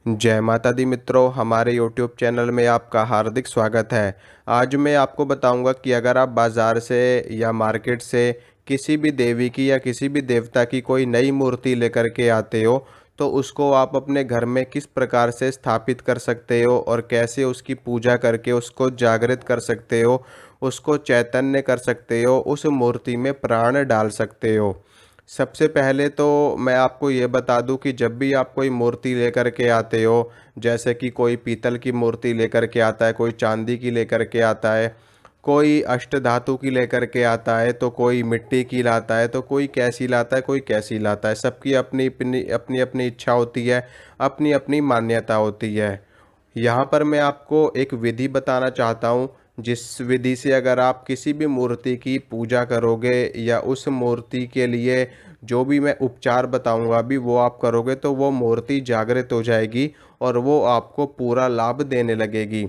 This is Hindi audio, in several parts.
जय माता दी मित्रों, हमारे YouTube चैनल में आपका हार्दिक स्वागत है। आज मैं आपको बताऊंगा कि अगर आप बाज़ार से या मार्केट से किसी भी देवी की या किसी भी देवता की कोई नई मूर्ति लेकर के आते हो, तो उसको आप अपने घर में किस प्रकार से स्थापित कर सकते हो और कैसे उसकी पूजा करके उसको जागृत कर सकते हो, उसको चैतन्य कर सकते हो, उस मूर्ति में प्राण डाल सकते हो। सबसे पहले तो मैं आपको ये बता दूं कि जब भी आप कोई मूर्ति लेकर के आते हो, जैसे कि कोई पीतल की मूर्ति लेकर के आता है, कोई चांदी की लेकर के आता है, कोई अष्टधातु की लेकर के आता है, तो कोई मिट्टी की लाता है, तो कोई कैसी लाता है, कोई कैसी लाता है। सबकी अपनी अपनी अपनी अपनी इच्छा होती है, अपनी अपनी मान्यता होती है। यहाँ पर मैं आपको एक विधि बताना चाहता हूँ, जिस विधि से अगर आप किसी भी मूर्ति की पूजा करोगे या उस मूर्ति के लिए जो भी मैं उपचार बताऊंगा अभी वो आप करोगे, तो वो मूर्ति जागृत हो जाएगी और वो आपको पूरा लाभ देने लगेगी।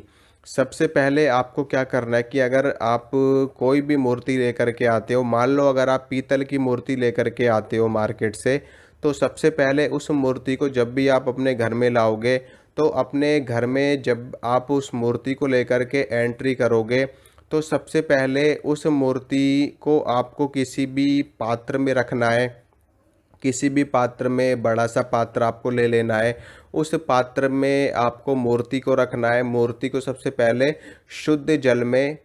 सबसे पहले आपको क्या करना है कि अगर आप कोई भी मूर्ति लेकर के आते हो, मान लो अगर आप पीतल की मूर्ति लेकर के आते हो मार्केट से, तो सबसे पहले उस मूर्ति को जब भी आप अपने घर में लाओगे, तो अपने घर में जब आप उस मूर्ति को लेकर के एंट्री करोगे, तो सबसे पहले उस मूर्ति को आपको किसी भी पात्र में रखना है। किसी भी पात्र में बड़ा सा पात्र आपको ले लेना है। उस पात्र में आपको मूर्ति को रखना है। मूर्ति को सबसे पहले शुद्ध जल में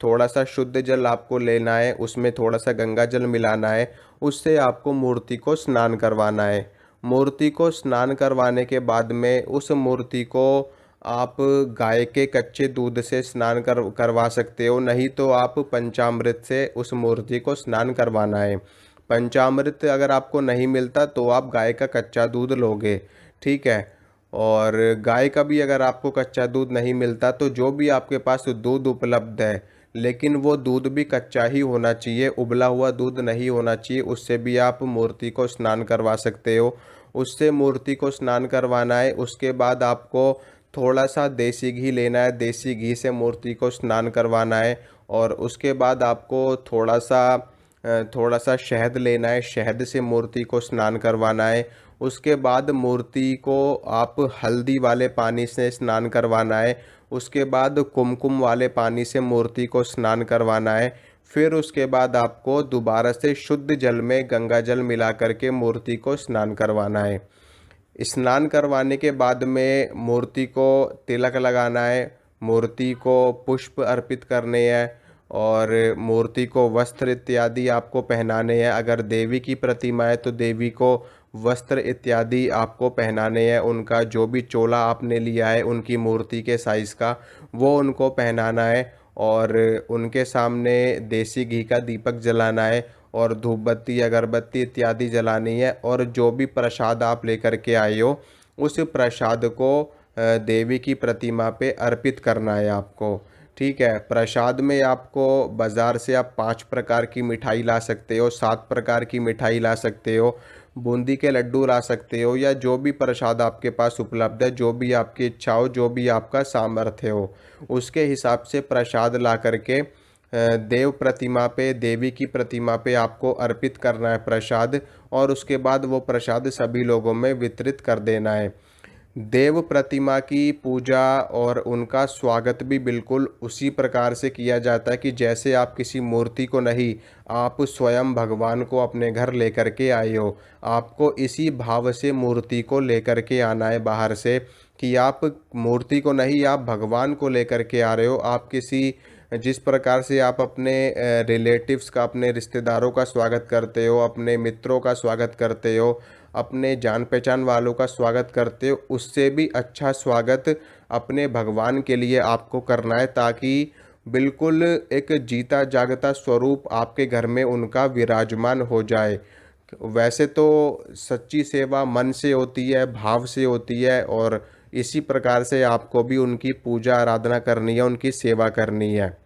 थोड़ा सा शुद्ध जल आपको लेना है, उसमें थोड़ा सा गंगा जल मिलाना है, उससे आपको मूर्ति को स्नान करवाना है। मूर्ति को स्नान करवाने के बाद में उस मूर्ति को आप गाय के कच्चे दूध से स्नान करवा सकते हो, नहीं तो आप पंचामृत से उस मूर्ति को स्नान करवाना है। पंचामृत अगर आपको नहीं मिलता तो आप गाय का कच्चा दूध लोगे, ठीक है। और गाय का भी अगर आपको कच्चा दूध नहीं मिलता तो जो भी आपके पास दूध उपलब्ध है, लेकिन वो दूध भी कच्चा ही होना चाहिए, उबला हुआ दूध नहीं होना चाहिए, उससे भी आप मूर्ति को स्नान करवा सकते हो। उससे मूर्ति को स्नान करवाना है। उसके बाद आपको थोड़ा सा देसी घी लेना है, देसी घी से मूर्ति को स्नान करवाना है। और उसके बाद आपको थोड़ा सा शहद लेना है, शहद से मूर्ति को स्नान करवाना है। उसके बाद मूर्ति को आप हल्दी वाले पानी से स्नान करवाना है। उसके बाद कुमकुम वाले पानी से मूर्ति को स्नान करवाना है। फिर उसके बाद आपको दोबारा से शुद्ध जल में गंगा जल मिला करके मूर्ति को स्नान करवाना है। स्नान करवाने के बाद में मूर्ति को तिलक लगाना है, मूर्ति को पुष्प अर्पित करने हैं और मूर्ति को वस्त्र इत्यादि आपको पहनाने हैं। अगर देवी की प्रतिमा है तो देवी को वस्त्र इत्यादि आपको पहनाने हैं। उनका जो भी चोला आपने लिया है उनकी मूर्ति के साइज़ का, वो उनको पहनाना है और उनके सामने देसी घी का दीपक जलाना है और धूप बत्ती अगरबत्ती इत्यादि जलानी है। और जो भी प्रसाद आप लेकर के आए हो उस प्रसाद को देवी की प्रतिमा पे अर्पित करना है आपको, ठीक है। प्रसाद में आपको बाज़ार से आप 5 प्रकार की मिठाई ला सकते हो, 7 प्रकार की मिठाई ला सकते हो, बूंदी के लड्डू ला सकते हो, या जो भी प्रसाद आपके पास उपलब्ध है, जो भी आपकी इच्छा हो, जो भी आपका सामर्थ्य हो, उसके हिसाब से प्रसाद ला करके देव प्रतिमा पे, देवी की प्रतिमा पे आपको अर्पित करना है प्रसाद। और उसके बाद वो प्रसाद सभी लोगों में वितरित कर देना है। देव प्रतिमा की पूजा और उनका स्वागत भी बिल्कुल उसी प्रकार से किया जाता है कि जैसे आप किसी मूर्ति को नहीं, आप स्वयं भगवान को अपने घर लेकर के आए हो। आपको इसी भाव से मूर्ति को लेकर के आना है बाहर से, कि आप मूर्ति को नहीं, आप भगवान को लेकर के आ रहे हो। आप किसी जिस प्रकार से आप अपने रिलेटिव्स का, अपने रिश्तेदारों का स्वागत करते हो, अपने मित्रों का स्वागत करते हो, अपने जान पहचान वालों का स्वागत करते हो, उससे भी अच्छा स्वागत अपने भगवान के लिए आपको करना है, ताकि बिल्कुल एक जीता जागता स्वरूप आपके घर में उनका विराजमान हो जाए। वैसे तो सच्ची सेवा मन से होती है, भाव से होती है, और इसी प्रकार से आपको भी उनकी पूजा आराधना करनी है, उनकी सेवा करनी है।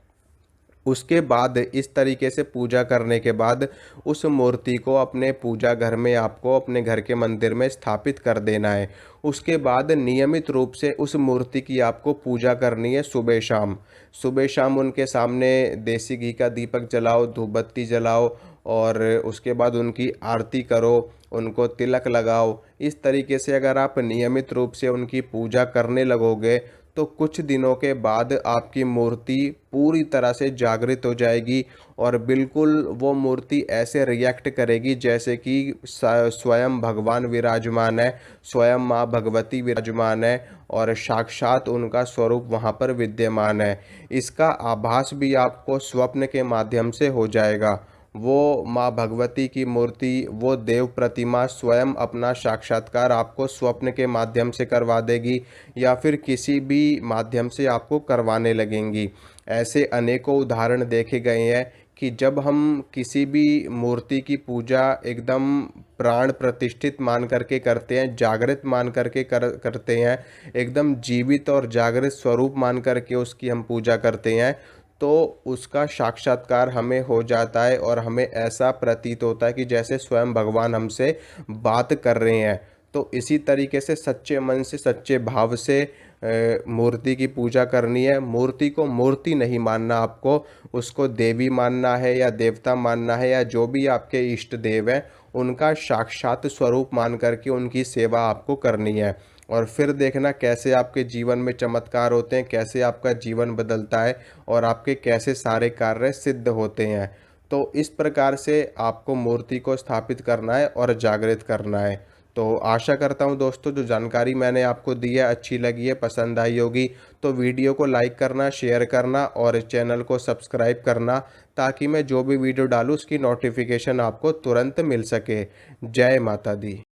उसके बाद इस तरीके से पूजा करने के बाद उस मूर्ति को अपने पूजा घर में आपको अपने घर के मंदिर में स्थापित कर देना है। उसके बाद नियमित रूप से उस मूर्ति की आपको पूजा करनी है सुबह शाम। सुबह शाम उनके सामने देसी घी का दीपक जलाओ, धूप बत्ती जलाओ और उसके बाद उनकी आरती करो, उनको तिलक लगाओ। इस तरीके से अगर आप नियमित रूप से उनकी पूजा करने लगोगे तो कुछ दिनों के बाद आपकी मूर्ति पूरी तरह से जागृत हो जाएगी और बिल्कुल वो मूर्ति ऐसे रिएक्ट करेगी जैसे कि स्वयं भगवान विराजमान है, स्वयं माँ भगवती विराजमान है और साक्षात उनका स्वरूप वहाँ पर विद्यमान है। इसका आभास भी आपको स्वप्न के माध्यम से हो जाएगा। वो माँ भगवती की मूर्ति, वो देव प्रतिमा स्वयं अपना साक्षात्कार आपको स्वप्न के माध्यम से करवा देगी या फिर किसी भी माध्यम से आपको करवाने लगेंगी। ऐसे अनेकों उदाहरण देखे गए हैं कि जब हम किसी भी मूर्ति की पूजा एकदम प्राण प्रतिष्ठित मान करके करते हैं, जागृत मान करके करते हैं, एकदम जीवित और जागृत स्वरूप मान करके उसकी हम पूजा करते हैं, तो उसका साक्षात्कार हमें हो जाता है और हमें ऐसा प्रतीत होता है कि जैसे स्वयं भगवान हमसे बात कर रहे हैं। तो इसी तरीके से सच्चे मन से, सच्चे भाव से मूर्ति की पूजा करनी है। मूर्ति को मूर्ति नहीं मानना, आपको उसको देवी मानना है या देवता मानना है या जो भी आपके इष्ट देव हैं उनका साक्षात स्वरूप मान करके उनकी सेवा आपको करनी है। और फिर देखना कैसे आपके जीवन में चमत्कार होते हैं, कैसे आपका जीवन बदलता है और आपके कैसे सारे कार्य सिद्ध होते हैं। तो इस प्रकार से आपको मूर्ति को स्थापित करना है और जागृत करना है। तो आशा करता हूँ दोस्तों जो जानकारी मैंने आपको दी है अच्छी लगी है, पसंद आई होगी। तो वीडियो को लाइक करना, शेयर करना और चैनल को सब्सक्राइब करना ताकि मैं जो भी वीडियो डालूँ उसकी नोटिफिकेशन आपको तुरंत मिल सके। जय माता दी।